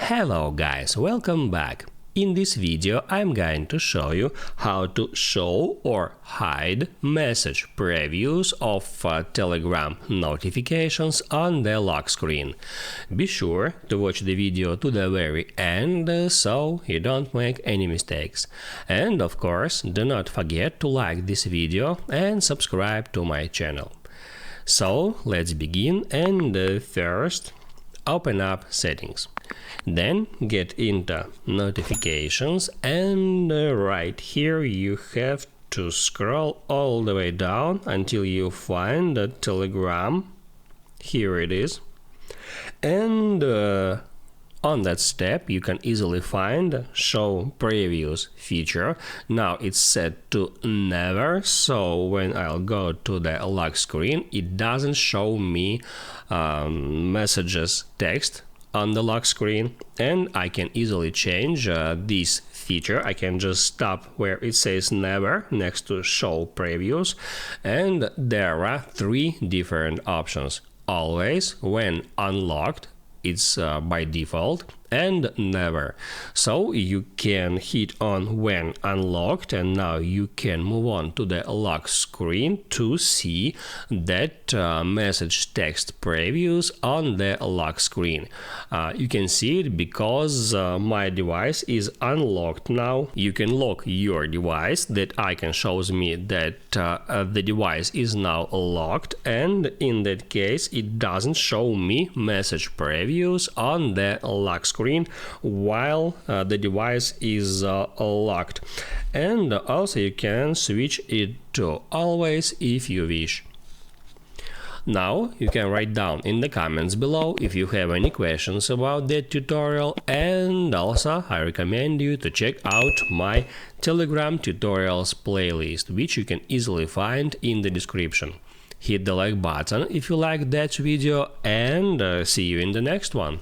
Hello guys, welcome back. In this video I'm going to show you how to show or hide message previews of Telegram notifications on the lock screen. Be sure to watch the video to the very end so you don't make any mistakes. And of course, do not forget to like this video and subscribe to my channel. So let's begin, and first open up settings. Then get into notifications, and right here you have to scroll all the way down until you find the Telegram. Here it is. And on that step you can easily find show previews feature. Now it's set to never, so when I'll go to the lock screen it doesn't show me messages text on the lock screen, and I can easily change this feature. I can just stop where it says never next to show previews, and there are three different options: always, when unlocked, it's by default, and never. So you can hit on when unlocked, and now you can move on to the lock screen to see that message text previews on the lock screen. You can see it because my device is unlocked now. You can lock your device. That icon shows me that the device is now locked, and in that case it doesn't show me message previews on the lock screen while the device is locked. And also you can switch it to always if you wish. Now you can write down in the comments below if you have any questions about that tutorial, and also I recommend you to check out my Telegram tutorials playlist, which you can easily find in the description. Hit the like button if you like that video, and see you in the next one.